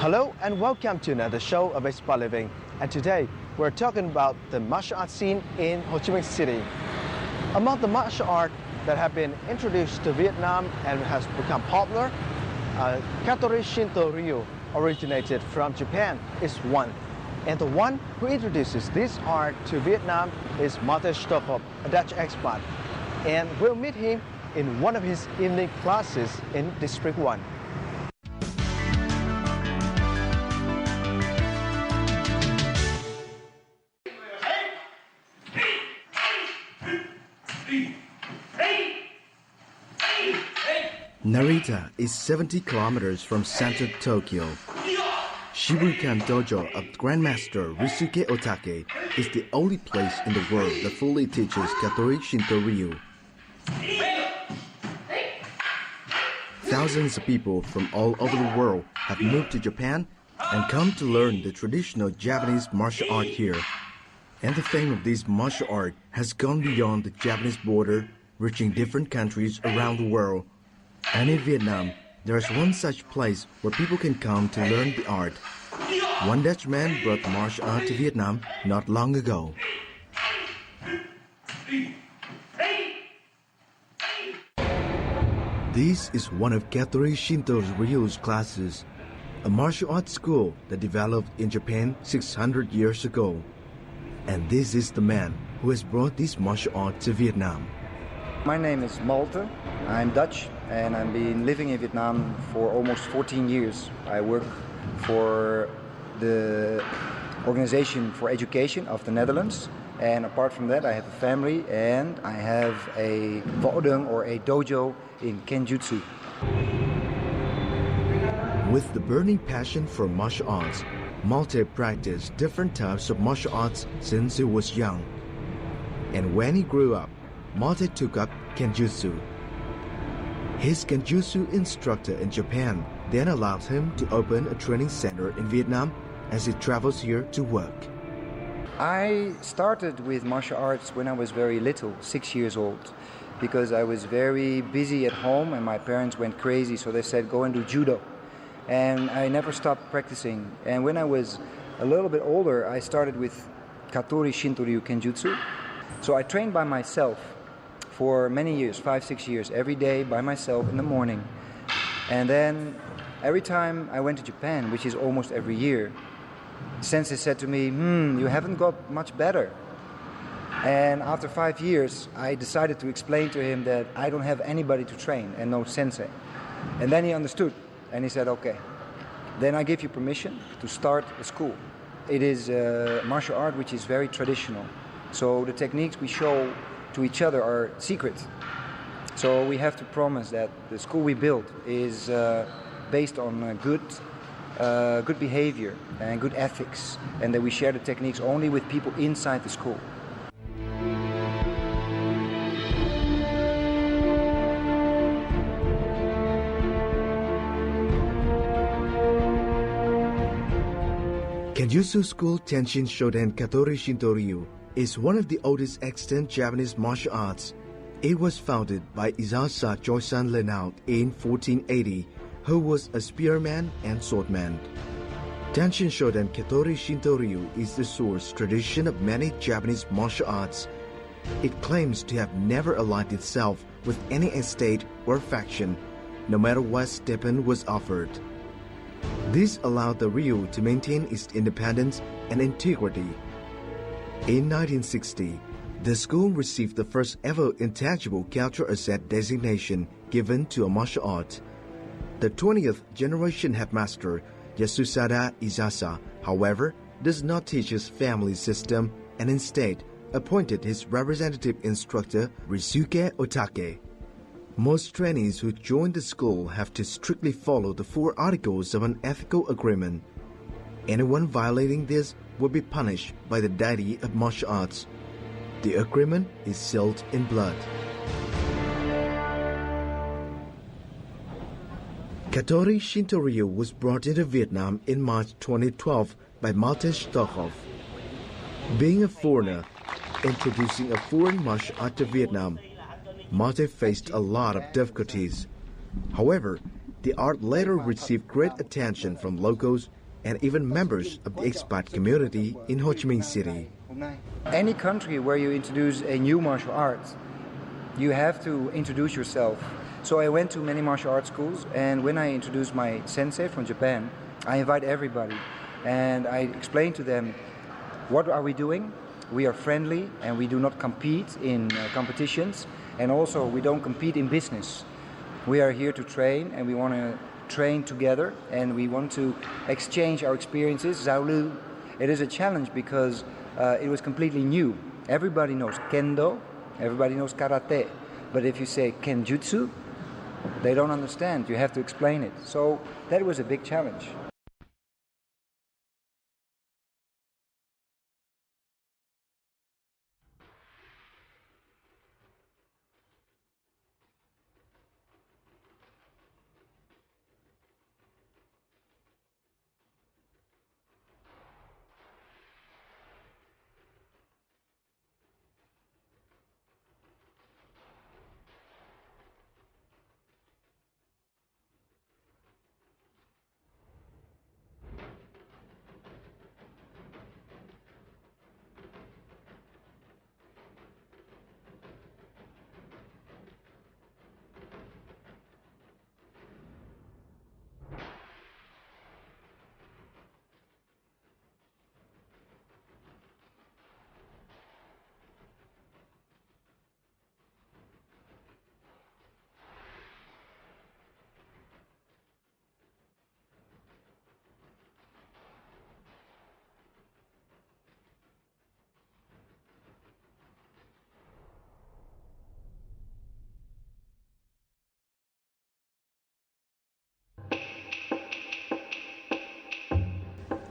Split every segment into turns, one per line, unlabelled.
Hello and welcome to another show of Expat Living. And today we're talking about the martial arts scene in Ho Chi Minh City. Among the martial arts that have been introduced to Vietnam and has become popular, Katori Shinto-ryu, originated from Japan, is one. And the one who introduces this art to Vietnam is Malte Stockhoff, a Dutch expat. And we'll meet him in one of his evening classes in District 1. Narita is 70 kilometers from central Tokyo. Shibukan Dojo of Grandmaster Ryusuke Otake is the only place in the world that fully teaches Katori Shinto-ryu. Thousands of people from all over the world have moved to Japan and come to learn the traditional Japanese martial art here. And the fame of this martial art has gone beyond the Japanese border, reaching different countries around the world. And in Vietnam, there is one such place where people can come to learn the art. One Dutch man brought martial art to Vietnam not long ago. This is one of Katori Shinto-ryu's classes, a martial arts school that developed in Japan 600 years ago. And this is the man who has brought this martial art to Vietnam.
My name is Malte. I'm Dutch and I've been living in Vietnam for almost 14 years. I work for the Organization for Education of the Netherlands, and apart from that I have a family and I have a võ or a dojo in Kenjutsu.
With the burning passion for martial arts, Malte practiced different types of martial arts since he was young. And when he grew up, Malte took up Kenjutsu. His Kenjutsu instructor in Japan then allowed him to open a training center in Vietnam as he travels here to work.
I started with martial arts when I was very little, 6 years old, because I was very busy at home and my parents went crazy, so they said go and do judo. And I never stopped practicing. And when I was a little bit older, I started with Katori Shinto-ryu Kenjutsu. So I trained by myself for many years, 5-6 years, every day by myself in the morning. And then every time I went to Japan, which is almost every year, sensei said to me, you haven't got much better. And after 5 years, I decided to explain to him that I don't have anybody to train and no sensei. And then he understood and he said, okay, then I give you permission to start a school. It is a martial art which is very traditional. So the techniques we show to each other are secret. So we have to promise that the school we build is based on good behavior and good ethics, and that we share the techniques only with people inside the school. Kenjutsu School Tenshin Shoden Katori Shinto-ryu is one of the oldest extant Japanese martial arts. It was founded by Isasa Joysan Lenaut in 1480, who was a spearman and swordman. Tenshin Shoden Katori Shinto-ryu is the source tradition of many Japanese martial arts. It claims to have never allied itself with any estate or faction, no matter what stipend was offered. This allowed the Ryu to maintain its independence and integrity. In 1960, the school received the first ever intangible cultural asset designation given to a martial art. The 20th generation headmaster, Yasusada Isasa, however, does not teach his family system and instead appointed his representative instructor, Ryusuke Otake. Most trainees who join the school have to strictly follow the 4 articles of an ethical agreement. Anyone violating this will be punished by the deity of martial arts. The agreement is sealed in blood. Katori Shinto-ryu was brought into Vietnam in March 2012 by Malte Stockhoff. Being a foreigner, introducing a foreign martial art to Vietnam, Malte faced a lot of difficulties. However, The art later received great attention from locals and even members of the expat community in Ho Chi Minh City.
Any country where you introduce a new martial art, you have to introduce yourself. So I went to many martial arts schools, and when I introduced my sensei from Japan, I invite everybody and I explain to them, what are we doing? We are friendly and we do not compete in competitions, and also we don't compete in business. We are here to train, and we want to train together, and we want to exchange our experiences. Zhaolu. It is a challenge because it was completely new. Everybody knows kendo, everybody knows karate, but if you say kenjutsu, they don't understand. You have to explain it. So that was a big challenge.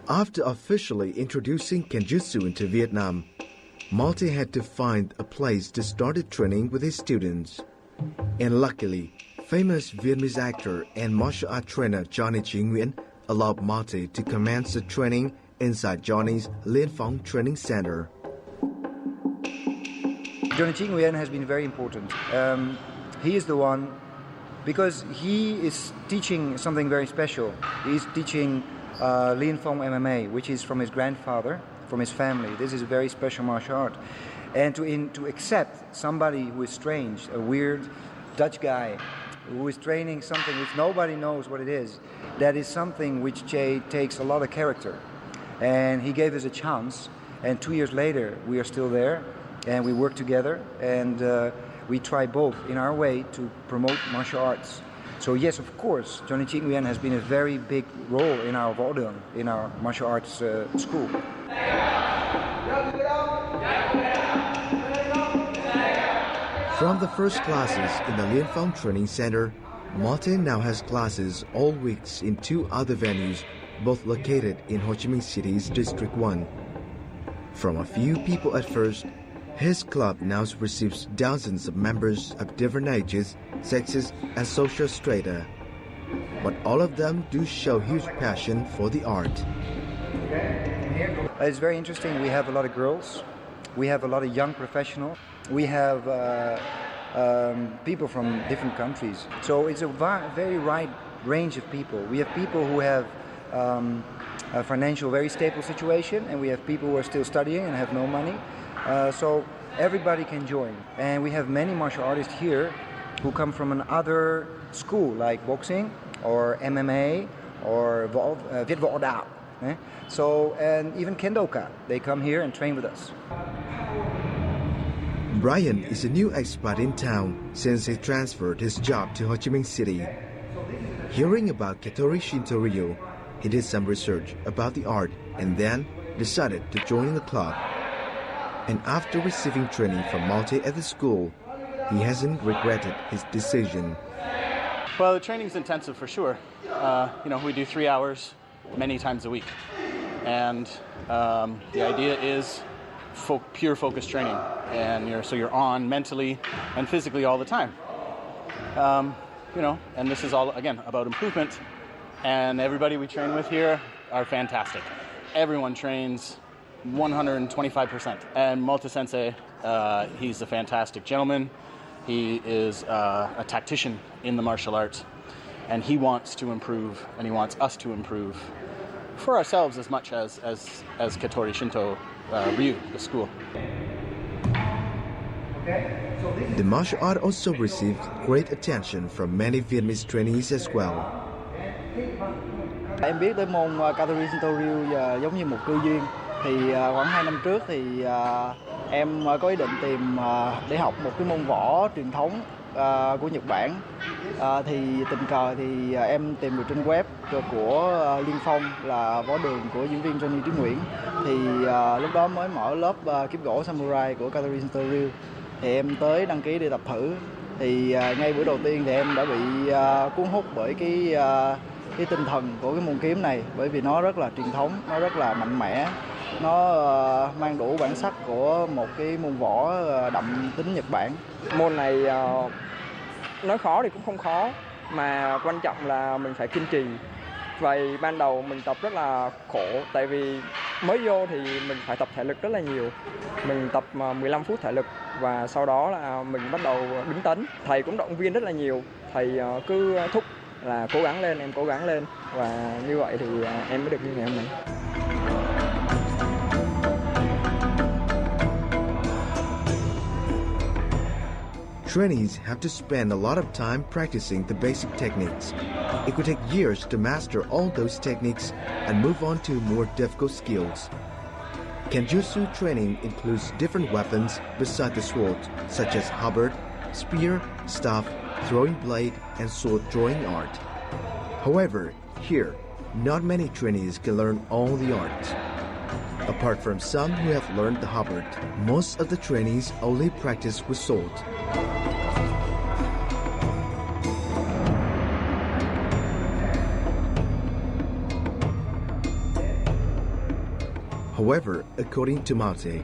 After officially introducing Kenjutsu into Vietnam, Malte had to find a place to start training with his students. And luckily, famous Vietnamese actor and martial art trainer Johnny Chi Nguyen allowed Malte to commence the training inside Johnny's Liên Phong Training Center.
Johnny Chi Nguyen has been very important. He is the one, because he is teaching something very special. He's teaching Liên Phong MMA, which is from his grandfather, from his family. This is a very special martial art. And to accept somebody who is strange, a weird Dutch guy, who is training something which nobody knows what it is, that is something which takes a lot of character. And he gave us a chance, and 2 years later we are still there, and we work together, and we try both in our way to promote martial arts. So yes, of course, Johnny Chi Nguyen has been a very big role in our Vodong, in our martial arts school.
From the first classes in the Liên Phong Training Center, Malte now has classes all weeks in 2 other venues, both located in Ho Chi Minh City's District 1. From a few people at first, his club now receives dozens of members of different ages, sexes, and social strata. But all of them do show huge passion for the art.
It's very interesting. We have a lot of girls. We have a lot of young professionals. We have people from different countries. So it's a very wide range of people. We have people who have a financial, very stable situation, and we have people who are still studying and have no money. So everybody can join. And we have many martial artists here who come from another school, like boxing or MMA or Viet Võ Đạo. So, and even Kendoka, they come here and train with us.
Brian is a new expat in town since he transferred his job to Ho Chi Minh City. Hearing about Katori Shinto-ryu, he did some research about the art and then decided to join the club. And after receiving training from Malte at the school, he hasn't regretted his decision.
Well, the training's intensive for sure. We do 3 hours many times a week. And the idea is pure focus training. And you're on mentally and physically all the time. And this is all, again, about improvement. And everybody we train with here are fantastic. Everyone trains 125%. And Malte Sensei, he's a fantastic gentleman. He is a tactician in the martial arts. and he wants to improve, and he wants us to improve for ourselves as much as Katori Shinto-ryu, the school.
The martial art also received great attention from many Vietnamese trainees as well.
Em biết tới môn Katori Shinto-ryu giống như một cơ duyên. Thì khoảng 2 năm trước thì em có ý định tìm để học một cái môn võ truyền thống của Nhật Bản. Thì tình cờ thì em tìm được trên web của Liên Phong là võ đường của diễn viên Johnny Trí Nguyễn. Thì lúc đó mới mở lớp kiếp gỗ samurai của Katori Shinto-ryu. Thì em tới đăng ký đi tập thử. Thì ngay bữa đầu tiên thì em đã bị cuốn hút bởi cái tinh thần của cái môn kiếm này, bởi vì nó rất là truyền thống, nó rất là mạnh mẽ, nó mang đủ bản sắc của một cái môn võ đậm tính Nhật Bản.
Môn này nói khó thì cũng không khó, mà quan trọng là mình phải kiên trì. Vậy ban đầu mình tập rất là khổ, tại vì mới vô thì mình phải tập thể lực rất là nhiều. Mình tập 15 phút thể lực và sau đó là mình bắt đầu đứng tấn. Thầy cũng động viên rất là nhiều, thầy cứ thúc là cố gắng lên, em cố gắng lên, và như vậy thì em mới được như ngày hôm nay.
Trainees have to spend a lot of time practicing the basic techniques. It could take years to master all those techniques and move on to more difficult skills. Kenjutsu training includes different weapons beside the sword, such as halberd, spear, staff, throwing blade, and sword drawing art. However, here, not many trainees can learn all the arts. Apart from some who have learned the halberd, most of the trainees only practice with sword. However, according to Mate,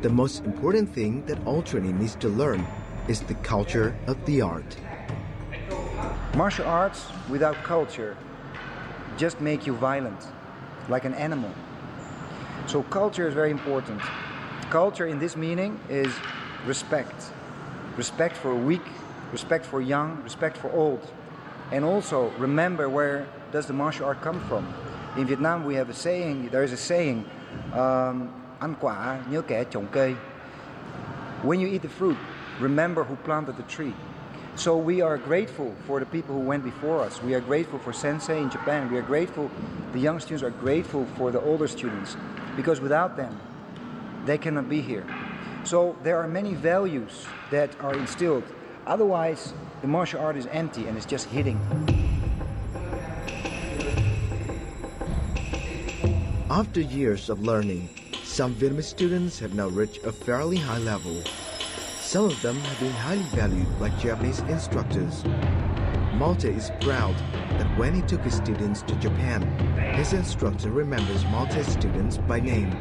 the most important thing that all trainee needs to learn is the culture of the art.
Martial arts without culture just make you violent, like an animal. So culture is very important. Culture in this meaning is respect. Respect for weak, respect for young, respect for old. And also remember, where does the martial art come from? In Vietnam we have a saying, there is a saying, ăn quả nhớ kẻ trồng cây. When you eat the fruit, remember who planted the tree. So we are grateful for the people who went before us. We are grateful for sensei in Japan. We are grateful, the young students are grateful for the older students, because without them, they cannot be here. So there are many values that are instilled. Otherwise, the martial art is empty and it's just hitting.
After years of learning, some Vietnamese students have now reached a fairly high level. Some of them have been highly valued by Japanese instructors. Malte is proud that when he took his students to Japan, his instructor remembers Malte's students by name.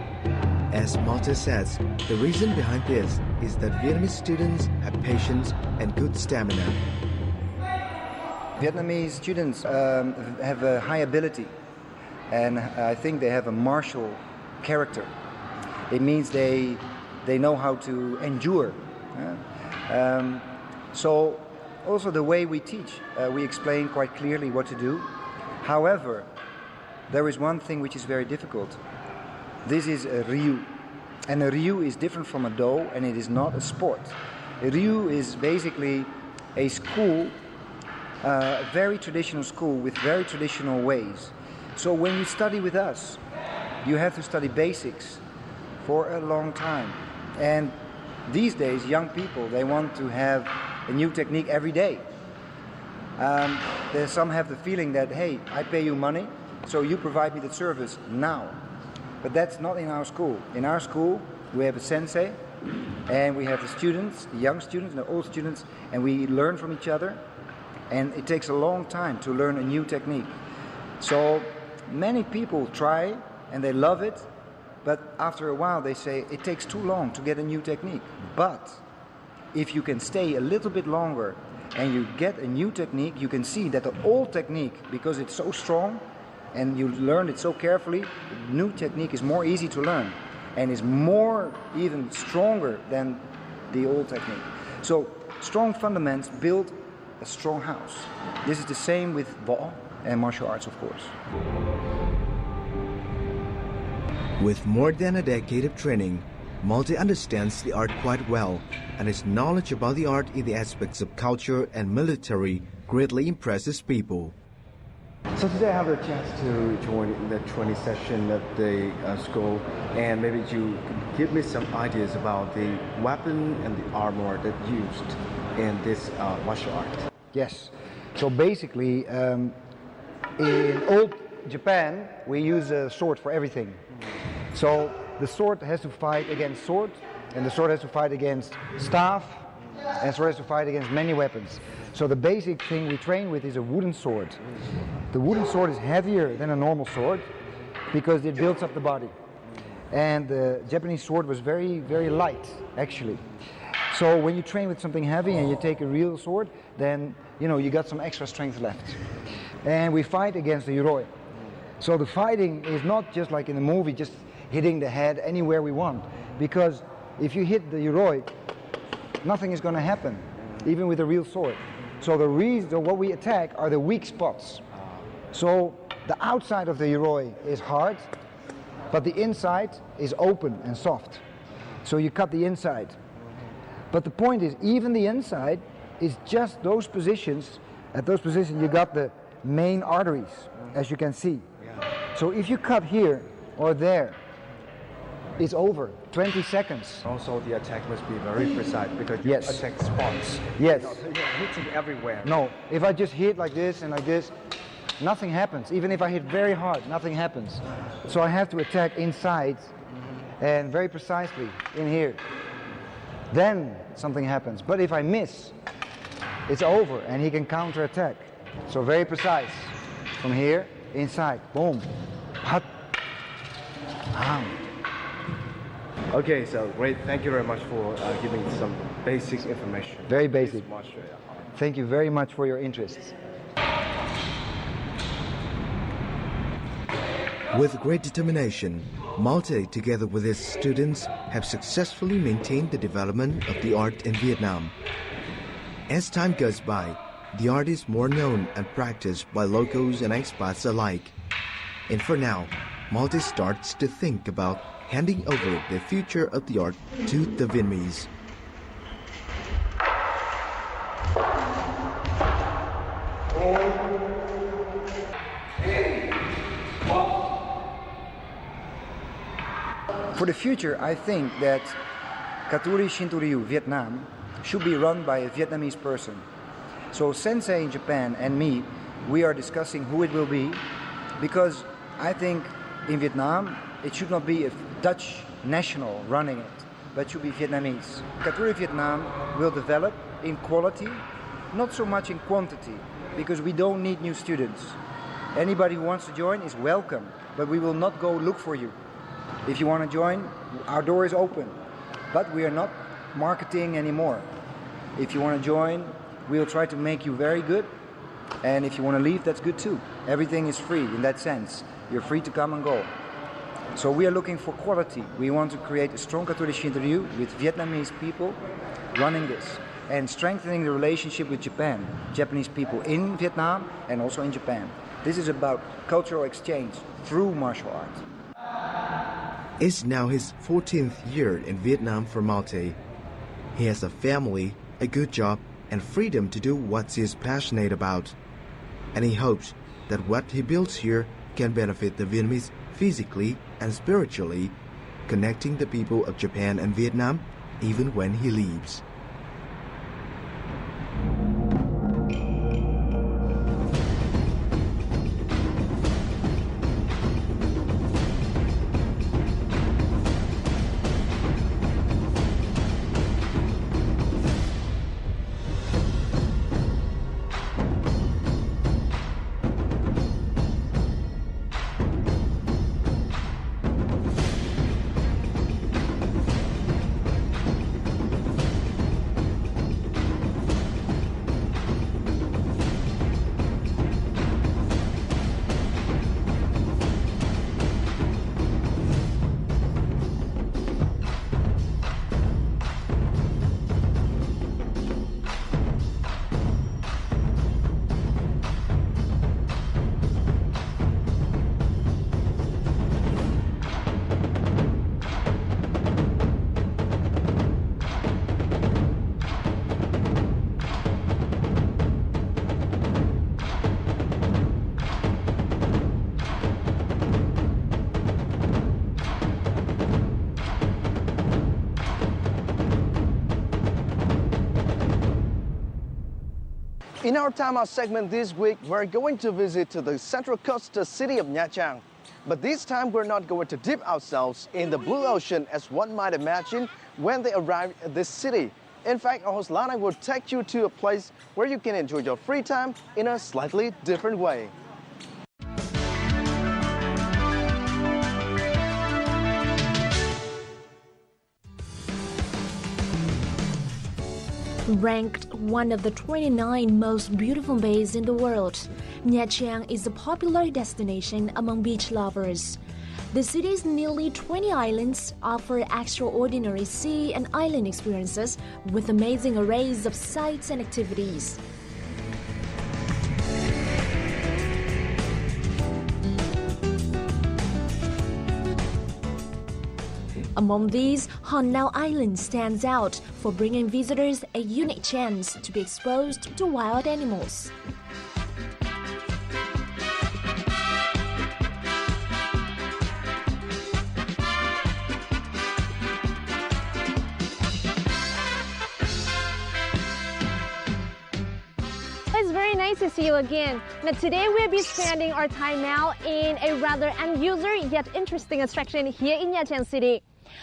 As Malte says, the reason behind this is that Vietnamese students have patience and good stamina.
Vietnamese students have a high ability, and I think they have a martial character. It means they know how to endure. So also the way we teach, we explain quite clearly what to do. However, there is one thing which is very difficult. This is a Ryu, and a Ryu is different from a Do, and it is not a sport. A Ryu is basically a school, a very traditional school with very traditional ways. So when you study with us, you have to study basics for a long time. And these days, young people, they want to have a new technique every day. Some have the feeling that, hey, I pay you money, so you provide me the service now. But that's not in our school. In our school, we have a sensei, and we have the students, the young students and the old students, and we learn from each other. And it takes a long time to learn a new technique. So many people try, and they love it, but after a while they say it takes too long to get a new technique. But if you can stay a little bit longer and you get a new technique, you can see that the old technique, because it's so strong and you learn it so carefully, the new technique is more easy to learn and is more even stronger than the old technique. So strong fundamentals build a strong house. This is the same with Võ and martial arts, of course.
With more than a decade of training, Malte understands the art quite well, and his knowledge about the art in the aspects of culture and military greatly impresses people.
So today I have the chance to join the training session at the school, and maybe you could give me some ideas about the weapon and the armor that used in this martial art.
Yes. So basically, in old Japan, we use a sword for everything. So the sword has to fight against sword, and the sword has to fight against staff, and the sword has to fight against many weapons. So the basic thing we train with is a wooden sword. The wooden sword is heavier than a normal sword because it builds up the body. And the Japanese sword was very, very light, actually. So when you train with something heavy and you take a real sword, then you got some extra strength left. And we fight against the Yoroi. So the fighting is not just like in the movie, just hitting the head anywhere we want. Because if you hit the Yoroi, nothing is going to happen, even with a real sword. So what we attack are the weak spots. So the outside of the Yoroi is hard, but the inside is open and soft. So you cut the inside. But the point is, even the inside is just those positions. At those positions you got the main arteries, as you can see. So if you cut here or there, it's over. 20 seconds.
Also, the attack must be very precise because you attack spots.
Yes.
You're hitting everywhere.
No, if I just hit like this and like this, nothing happens. Even if I hit very hard, nothing happens. So I have to attack inside and very precisely in here. Then something happens. But if I miss, it's over and he can counter-attack. So very precise. From here, inside, boom, hut, bam.
Okay, so great. Thank you very much for giving some basic information.
Very basic.
This martial art.
Thank you very much for your interest.
With great determination, Malte, together with his students, have successfully maintained the development of the art in Vietnam. As time goes by, the art is more known and practiced by locals and expats alike. And for now, Malte starts to think about handing over the future of the art to the Vietnamese.
For the future, I think that Katori Shinto-ryu, Vietnam, should be run by a Vietnamese person. So Sensei in Japan and me, we are discussing who it will be, because I think in Vietnam, it should not be a Dutch national running it, but should be Vietnamese. Katori Vietnam will develop in quality, not so much in quantity, because we don't need new students. Anybody who wants to join is welcome, but we will not go look for you. If you want to join, our door is open, but we are not marketing anymore. If you want to join, we'll try to make you very good, and if you want to leave, that's good too. Everything is free in that sense. You're free to come and go. So we are looking for quality. We want to create a strong Katori Shinto-ryu with Vietnamese people running this and strengthening the relationship with Japan, Japanese people in Vietnam and also in Japan. This is about cultural exchange through martial art.
It's now his 14th year in Vietnam for Malte. He has a family, a good job, and freedom to do what he is passionate about. And he hopes that what he builds here can benefit the Vietnamese physically and spiritually, connecting the people of Japan and Vietnam even when he leaves.
In our timeout segment this week, we're going to visit to the central coastal city of Nha Trang. But this time we're not going to dip ourselves in the blue ocean as one might imagine when they arrive at this city. In fact, our host Lana will take you to a place where you can enjoy your free time in a slightly different way.
Ranked one of the 29 most beautiful bays in the world, Nha Trang is a popular destination among beach lovers. The city's nearly 20 islands offer extraordinary sea and island experiences with amazing arrays of sights and activities. Among these, Hòn Lao Island stands out for bringing visitors a unique chance to be exposed to wild animals.
It's very nice to see you again. Now today we'll be spending our time out in a rather unusual yet interesting attraction here in Nha Trang City.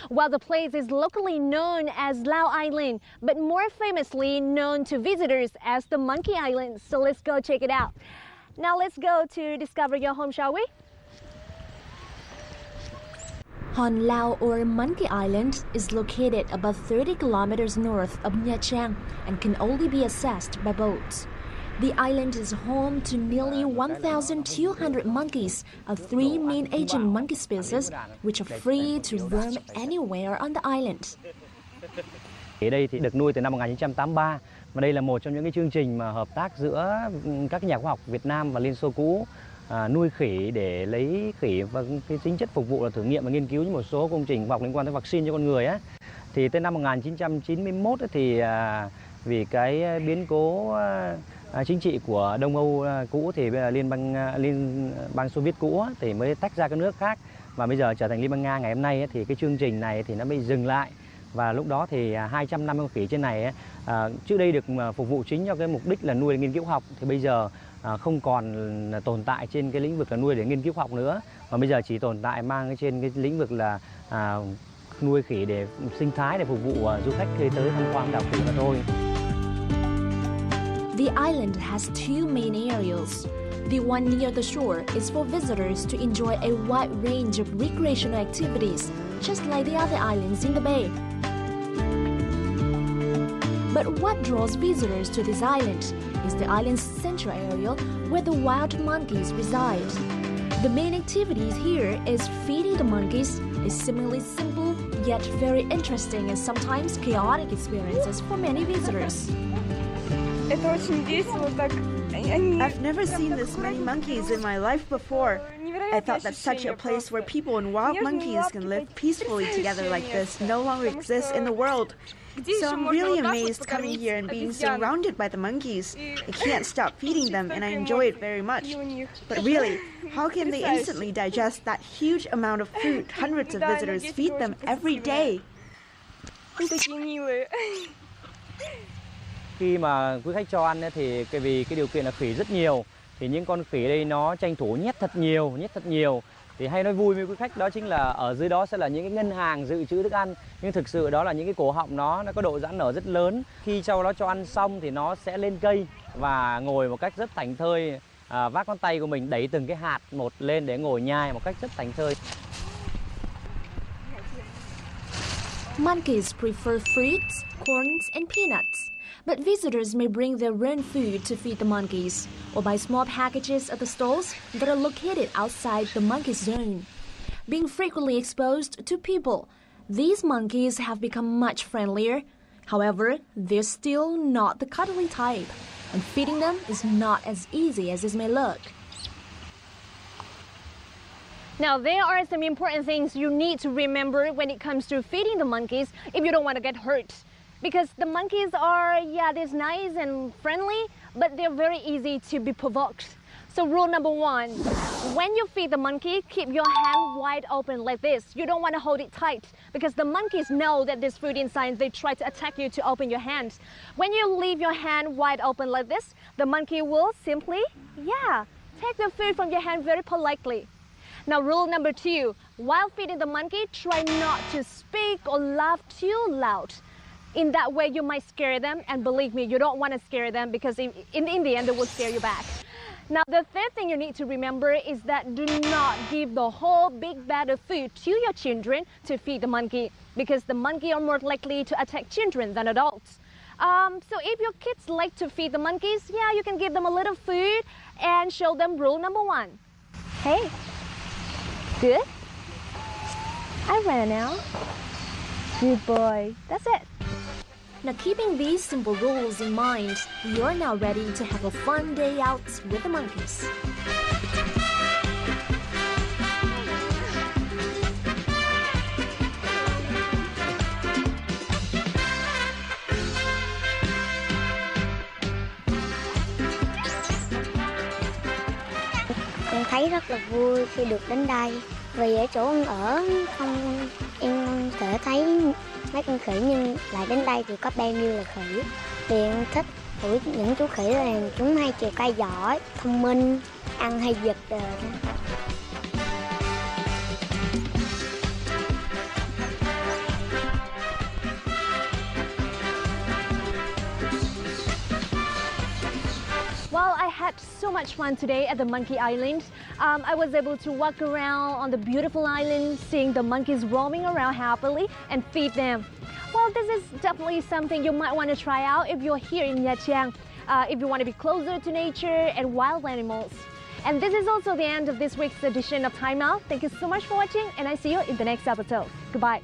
While the place is locally known as Lao Island, but more famously known to visitors as the Monkey Island. So let's go check it out. Now let's go to discover your home, shall we?
Hòn Lao or Monkey Island is located about 30 kilometers north of Nha Trang and can only be accessed by boat. The island is home to nearly 1,200 monkeys of three main Asian monkey species, which are free to roam anywhere on the island.
Ở đây thì được nuôi từ năm 1983, và đây là một trong những cái chương trình mà hợp tác giữa các nhà khoa học Việt Nam và Liên Xô cũ nuôi khỉ để lấy khỉ và cái tính chất phục vụ là thử nghiệm và nghiên cứu một số công trình khoa học liên quan tới vaccine cho con người á. Thì tới năm 1991 thì vì cái biến cố chính trị của Đông Âu cũ thì bây giờ Liên bang Xô Viết cũ thì mới tách ra các nước khác, và bây giờ trở thành Liên bang Nga ngày hôm nay thì cái chương trình này thì nó bị dừng lại, và lúc đó thì 250 con khỉ trên này trước đây được phục vụ chính cho cái mục đích là nuôi để nghiên cứu học, thì bây giờ không còn tồn tại trên cái lĩnh vực là nuôi để nghiên cứu học nữa, mà bây giờ chỉ tồn tại mang trên cái lĩnh vực là nuôi khỉ để sinh thái để phục vụ du khách khi tới tham quan đảo khỉ mà thôi.
The island has two main areas. The one near the shore is for visitors to enjoy a wide range of recreational activities, just like the other islands in the bay. But what draws visitors to this island is the island's central area where the wild monkeys reside. The main activities here is feeding the monkeys, a seemingly simple yet very interesting and sometimes chaotic experiences for many visitors.
I've never seen this many monkeys in my life before. I thought that such a place where people and wild monkeys can live peacefully together like this no longer exists in the world. So I'm really amazed coming here and being surrounded by the monkeys. I can't stop feeding them and I enjoy it very much. But really, how can they instantly digest that huge amount of food hundreds of visitors feed them every day?
Khi mà quý khách cho ăn thì vì cái điều kiện là khỉ rất nhiều, thì những con khỉ đây nó tranh thủ nhét thật nhiều. Thì hay nói vui với quý khách đó chính là ở dưới đó sẽ là những cái ngân hàng dự trữ thức ăn, nhưng thực sự đó là những cái cổ họng nó có độ giãn nở rất lớn. Khi sau đó cho ăn xong thì nó sẽ lên cây và ngồi một cách rất thảnh thơi, vác con tay của mình đẩy từng cái hạt một lên để ngồi nhai một cách rất thảnh thơi.
Monkeys prefer fruits, corns, and peanuts. But visitors may bring their own food to feed the monkeys, or buy small packages at the stalls that are located outside the monkey zone. Being frequently exposed to people, these monkeys have become much friendlier. However, they're still not the cuddly type, and feeding them is not as easy as it may look.
Now, there are some important things you need to remember when it comes to feeding the monkeys if you don't want to get hurt. Because the monkeys are, they're nice and friendly, but they're very easy to be provoked. So rule number one, When you feed the monkey, keep your hand wide open like this. You don't want to hold it tight because the monkeys know that there's food inside. They try to attack you to open your hands. When you leave your hand wide open like this, the monkey will simply, take the food from your hand very politely. Now, rule number 2, while feeding the monkey, try not to speak or laugh too loud. In that way, you might scare them, and believe me, you don't want to scare them because in the end, they will scare you back. Now, the third thing you need to remember is that do not give the whole big bag of food to your children to feed the monkey because the monkey are more likely to attack children than adults. So if your kids like to feed the monkeys, you can give them a little food and show them rule number 1. Hey, good? I ran now. Good boy. That's it.
Now, keeping these simple rules in mind, you're now ready to have a fun day out with the monkeys.
Em thấy rất là vui khi được đến đây vì ở chỗ em ở không em thể thấy mấy con khỉ nhưng lại đến đây thì có bao nhiêu là khỉ. Vì em thích của những chú khỉ là chúng hay chịu cây giỏi, thông minh, ăn hay giật rồi.
Well, I had so much fun today at the Monkey Island. I was able to walk around on the beautiful island, seeing the monkeys roaming around happily and feed them. Well, this is definitely something you might want to try out if you're here in Nha Trang, if you want to be closer to nature and wild animals. And this is also the end of this week's edition of Time Out. Thank you so much for watching, and I see you in the next episode. Goodbye.